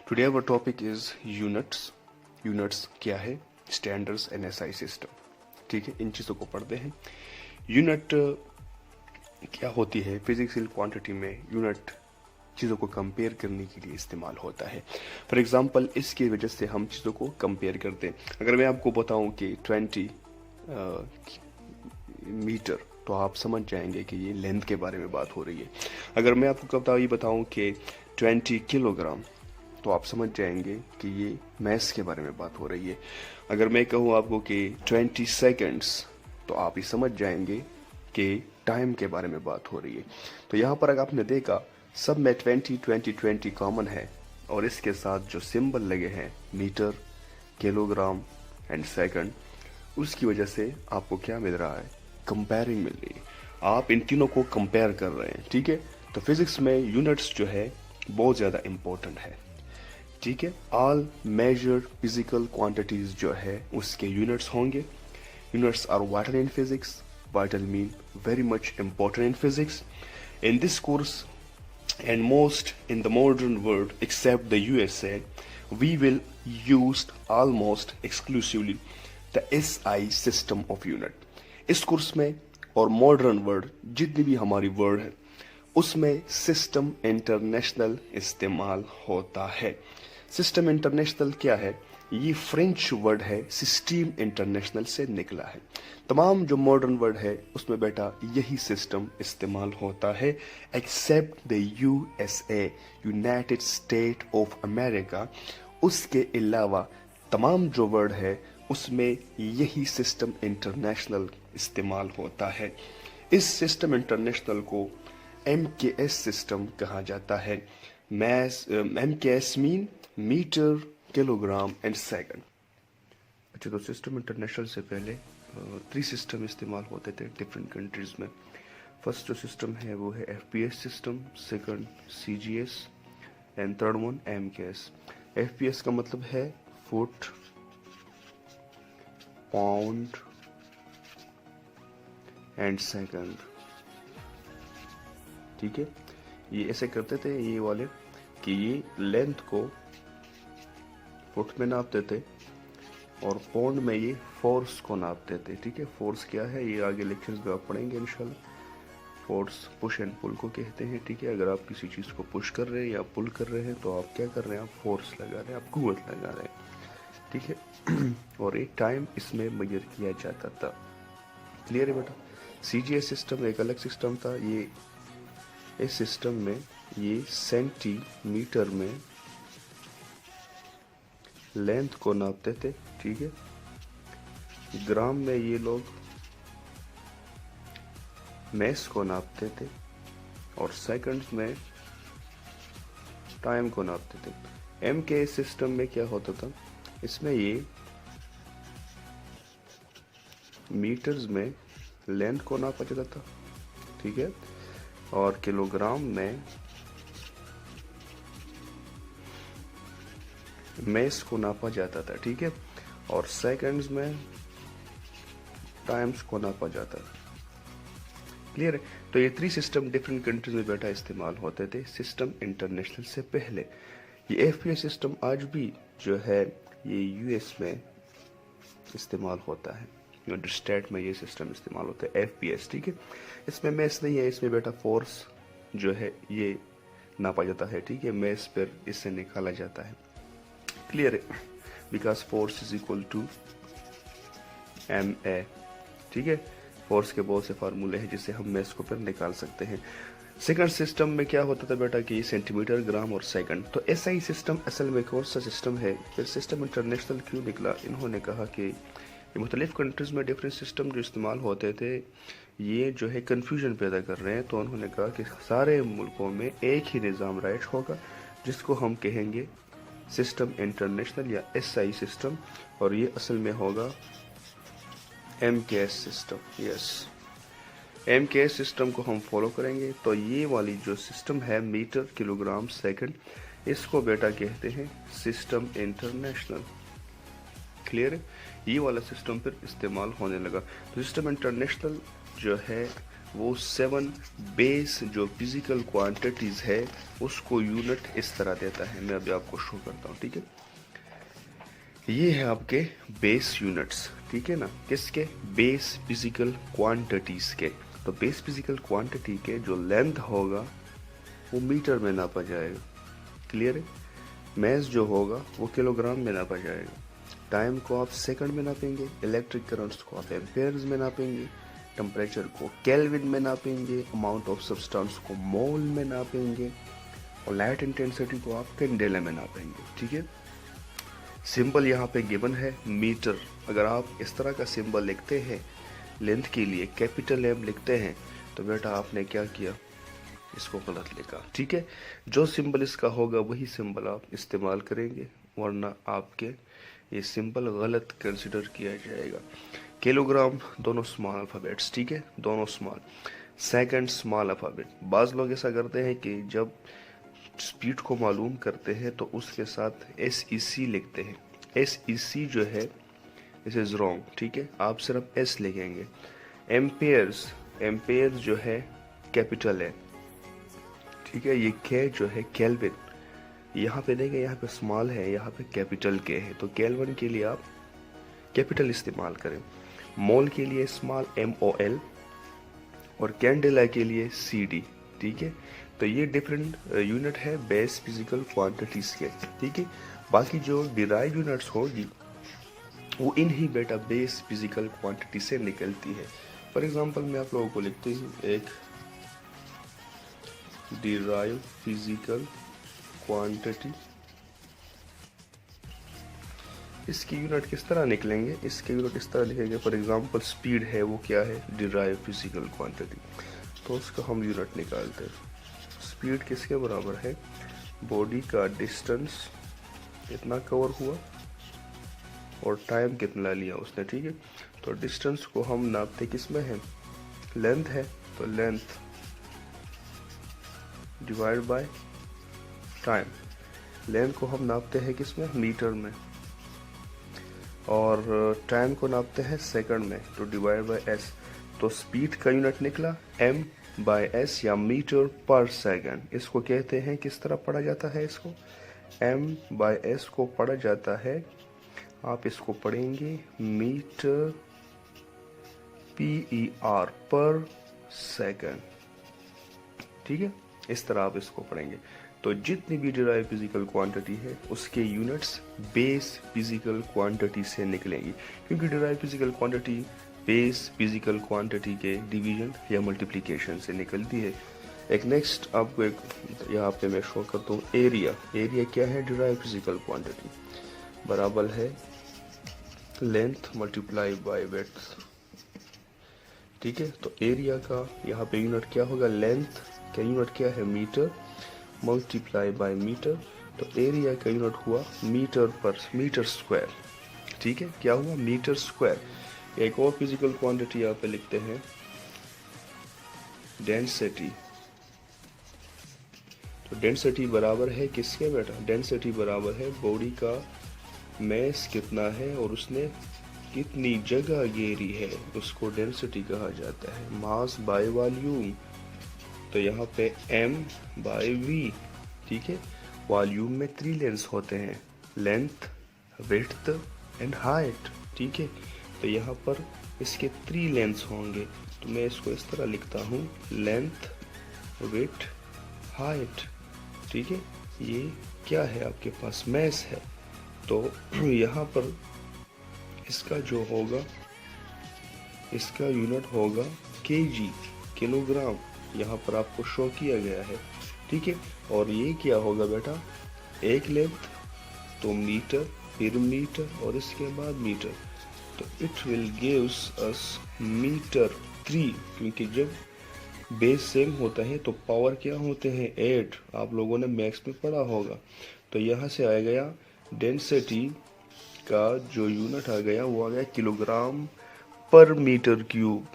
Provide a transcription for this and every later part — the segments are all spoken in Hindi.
Today our topic is units. Units क्या है? Standards and SI system. ठीक है, इन चीज़ों को पढ़ते हैं. यूनिट क्या होती है? फिजिकल क्वांटिटी में यूनिट चीज़ों को कंपेयर करने के लिए इस्तेमाल होता है. फॉर एग्जांपल, इसकी वजह से हम चीज़ों को कंपेयर करते हैं. अगर मैं आपको बताऊं कि 20 मीटर, तो आप समझ जाएंगे कि ये लेंथ के बारे में बात हो रही है. अगर मैं आपको ये बताऊं कि 20 किलोग्राम, तो आप समझ जाएंगे कि ये मैस के बारे में बात हो रही है. अगर मैं कहूँ आपको कि 20 सेकंड्स, तो आप ये समझ जाएंगे कि टाइम के बारे में बात हो रही है. तो यहाँ पर अगर आपने देखा, सब में 20 कॉमन है, और इसके साथ जो सिंबल लगे हैं मीटर, किलोग्राम एंड सेकंड, उसकी वजह से आपको क्या मिल रहा है? कंपेयरिंग मिल रही है. आप इन तीनों को कंपेयर कर रहे हैं. ठीक है, तो फिजिक्स में यूनिट्स जो है बहुत ज़्यादा इम्पोर्टेंट है. ठीक है, ऑल मेजर्ड फिजिकल क्वांटिटीज जो है उसके यूनिट्स होंगे. Units are vital in physics. Vital mean very much important in physics. In this course and most in the modern world except the USA, we will use almost exclusively the SI system of unit. इस कोर्स में और मॉडर्न वर्ड जितनी भी हमारी वर्ड है उसमें सिस्टम इंटरनेशनल इस्तेमाल होता है. सिस्टम इंटरनेशनल क्या है? ये फ्रेंच वर्ड है, सिस्टम इंटरनेशनल से निकला है. तमाम जो मॉडर्न वर्ड है उसमें बेटा यही सिस्टम इस्तेमाल होता है, except the USA, united state of America. उसके अलावा तमाम जो वर्ड है उसमें यही सिस्टम इंटरनेशनल इस्तेमाल होता है. इस सिस्टम इंटरनेशनल को MKS सिस्टम कहा जाता है. MKS mean metre, kilogram and second. अच्छा, तो सिस्टम इंटरनेशनल से पहले 3 सिस्टम इस्तेमाल होते थे डिफरेंट कंट्रीज में. फर्स्ट जो सिस्टम है वो है FPS system, second CGS and third one MKS. FPS का मतलब है फुट, पाउंड एंड सेकंड. ठीक है, ये ऐसे करते थे ये वाले कि ये लेंथ को फुट में नापते थे और पाउंड में ये फोर्स को नापते थे. ठीक है, फोर्स क्या है ये आगे लेक्चर्स में आप पढ़ेंगे इंशाल्लाह. फोर्स पुश एंड पुल को कहते हैं. ठीक है, अगर आप किसी चीज़ को पुश कर रहे हैं या पुल कर रहे हैं तो आप क्या कर रहे हैं? आप फोर्स लगा रहे हैं, आप कुव्वत लगा रहे हैं. ठीक है, और एक टाइम इसमें मेजर किया जाता था. क्लियर है बेटा? CGS सिस्टम एक अलग सिस्टम था. ये इस सिस्टम में ये सेंटीमीटर में लेंथ को नापते थे. ठीक है, ग्राम में ये लोग मैस को नापते थे और सेकंड्स में टाइम को नापते थे. MK सिस्टम में क्या होता था? इसमें ये मीटर्स में लेंथ को नापा जाता था. ठीक है, और किलोग्राम में मैस को नापा जाता था. ठीक है, और सेकंड्स में टाइम्स को नापा जाता था. क्लियर है? तो ये 3 सिस्टम डिफरेंट कंट्रीज में बेटा इस्तेमाल होते थे सिस्टम इंटरनेशनल से पहले. ये FPS सिस्टम आज भी जो है ये US में इस्तेमाल होता है. यूनाइटेड स्टेट में ये सिस्टम इस्तेमाल होता है FPS. ठीक है, इसमें मैस नहीं है, इसमें बेटा फोर्स जो है ये नापा जाता है. ठीक है, मैस पर इससे निकाला जाता है. क्लियर है? Because force is equal to MA. ठीक है, फोर्स के बहुत से फार्मूले हैं जिससे हम मैस को फिर निकाल सकते हैं. सेकंड सिस्टम में क्या होता था बेटा कि सेंटीमीटर, ग्राम और सेकंड. तो SI सिस्टम असल में कौन सा सिस्टम है? फिर सिस्टम इंटरनेशनल क्यों निकला? इन्होंने कहा कि ये मुख्तलिफ कंट्रीज में डिफरेंट सिस्टम जो इस्तेमाल होते थे ये जो है कन्फ्यूजन पैदा कर रहे हैं. तो उन्होंने कहा कि सारे मुल्कों में एक ही निज़ाम राइट होगा जिसको हम कहेंगे सिस्टम इंटरनेशनल या SI सिस्टम, और ये असल में होगा MKS system. Yes, MKS system को हम फॉलो करेंगे. तो ये वाली जो सिस्टम है मीटर, किलोग्राम, सेकंड, इसको बेटा कहते हैं सिस्टम इंटरनेशनल. क्लियर है? ये वाला सिस्टम फिर इस्तेमाल होने लगा. तो सिस्टम इंटरनेशनल जो है वो 7 बेस जो फिजिकल क्वांटिटीज है उसको यूनिट इस तरह देता है। मैं अभी आपको शो करता हूँ, ठीक है। ये है आपके बेस यूनिट्स, ठीक है ना, किसके? बेस फिजिकल क्वांटिटीज के। तो बेस फिजिकल क्वांटिटी के जो लेंथ होगा वो मीटर में नापा जाएगा, क्लियर है। मैस जो होगा वो किलोग्राम में नापा जाएगा। टाइम को आप सेकंड में नापेंगे, इलेक्ट्रिक करंट्स को आप एम्पेयर्स में नापेंगे, टेम्परेचर को केल्विन में नापेंगे, अमाउंट ऑफ सब्सटेंस को मोल में नापेंगे, और लाइट इंटेंसिटी को आप कैंडेला में नापेंगे, ठीक है। सिंबल यहाँ पे गिवन है मीटर। अगर आप इस तरह का सिंबल लिखते हैं लेंथ के लिए, कैपिटल एम लिखते हैं, तो बेटा आपने क्या किया, इसको गलत लिखा, ठीक है। जो सिंबल इसका होगा वही सिंबल आप इस्तेमाल करेंगे, वरना आपके ये सिंबल गलत कंसिडर किया जाएगा। किलोग्राम दोनों स्मॉल अल्फ़ाबेट्स, ठीक है, दोनों स्मॉल। Second small alphabet. बाज़ लोग ऐसा करते हैं कि जब स्पीड को मालूम करते हैं तो उसके साथ SEC लिखते हैं। SEC जो है दिस इज रॉन्ग, ठीक है, आप सिर्फ S लिखेंगे। एम्पेयर्स, एम्पेयर्स जो है कैपिटल है, ठीक है। ये के जो है केल्विन, यहाँ पे देखें, यहाँ पे स्मॉल है, यहाँ पे कैपिटल के है, तो केल्विन के लिए आप कैपिटल इस्तेमाल करें। मोल के लिए स्मॉल MOL, और कैंडेला के लिए CD, ठीक है। तो ये डिफरेंट यूनिट है बेस फिजिकल क्वांटिटीज के, ठीक है। बाकी जो डिराइव यूनिट्स होगी वो इन्हीं बेटा बेस फिजिकल क्वांटिटी से निकलती है। फॉर एग्जांपल मैं आप लोगों को लिखती हूँ एक डिराइव फिजिकल क्वांटिटी। इसकी यूनिट किस तरह निकलेंगे, इसके यूनिट इस तरह लिखेंगे। फॉर एग्जांपल स्पीड है, वो क्या है, डिराइव फिजिकल क्वांटिटी, तो उसका हम यूनिट निकालते हैं। स्पीड किसके बराबर है, बॉडी का डिस्टेंस कितना कवर हुआ और टाइम कितना लिया उसने, ठीक है। तो डिस्टेंस को हम नापते किस में है, लेंथ है, तो length divide by time. Length को हम नापते हैं किस में, मीटर में, और टाइम को नापते हैं सेकंड में, तो डिवाइड बाय S। तो स्पीड का यूनिट निकला M/S या मीटर पर सेकंड। इसको कहते हैं, किस तरह पढ़ा जाता है इसको, M/S को पढ़ा जाता है, आप इसको पढ़ेंगे मीटर PER पर सेकंड, ठीक है। इस तरह आप इसको पढ़ेंगे। तो जितनी भी डिराइव फिजिकल क्वांटिटी है उसके यूनिट्स बेस फिजिकल क्वांटिटी से निकलेंगी, क्योंकि derive physical quantity base physical quantity के डिवीजन या मल्टीप्लिकेशन से निकलती है। एक नेक्स्ट आपको एक यहाँ पे मैं शो करता हूँ एरिया। एरिया क्या है, डिराइव फिजिकल क्वांटिटी बराबर है लेंथ मल्टीप्लाई बाय विड्थ, ठीक है। तो एरिया का यहाँ पे यूनिट क्या होगा, लेंथ का यूनिट क्या है, मीटर, मल्टीप्लाई बाय मीटर। तो एरिया का यूनिट हुआ मीटर पर मीटर स्क्वायर, ठीक है। क्या हुआ, मीटर स्क्वायर। एक और फिजिकल क्वांटिटी यहाँ पे लिखते हैं डेंसिटी। तो डेंसिटी बराबर है किसके बेटा, डेंसिटी बराबर है बॉडी का मैस कितना है और उसने कितनी जगह घेरी है, उसको डेंसिटी कहा जाता है। मास बाय वॉल्यूम, तो यहाँ पे M/V, ठीक है। वॉल्यूम में 3 लेंस होते हैं, लेंथ, विड्थ एंड हाइट, ठीक है। तो यहाँ पर इसके 3 लेंस होंगे, तो मैं इसको इस तरह लिखता हूँ लेंथ, विड्थ, हाइट, ठीक है। ये क्या है, आपके पास मैस है। तो यहाँ पर इसका जो होगा, इसका यूनिट होगा kg, किलोग्राम, यहाँ पर आपको शो किया गया है, ठीक है। और ये क्या होगा बेटा, एक लेंथ तो मीटर, फिर मीटर और इसके बाद मीटर, तो it will gives us metre 3, क्योंकि जब बेस सेम होता है तो पावर क्या होते हैं, 8। आप लोगों ने मैथ्स में पढ़ा होगा। तो यहाँ से आ गया डेंसिटी का जो यूनिट आ गया वो आ गया किलोग्राम पर मीटर क्यूब,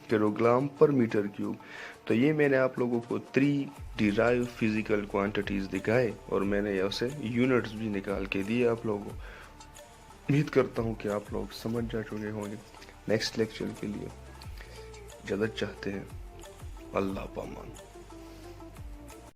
किलोग्राम पर मीटर क्यूब। तो ये मैंने आप लोगों को 3 डिराइव फिजिकल क्वांटिटीज दिखाए और मैंने यहाँ से यूनिट्स भी निकाल के दिए आप लोगों को। उम्मीद करता हूँ कि आप लोग समझ जा चुके होंगे। नेक्स्ट लेक्चर के लिए इजाज़त चाहते हैं। अल्लाह पामान।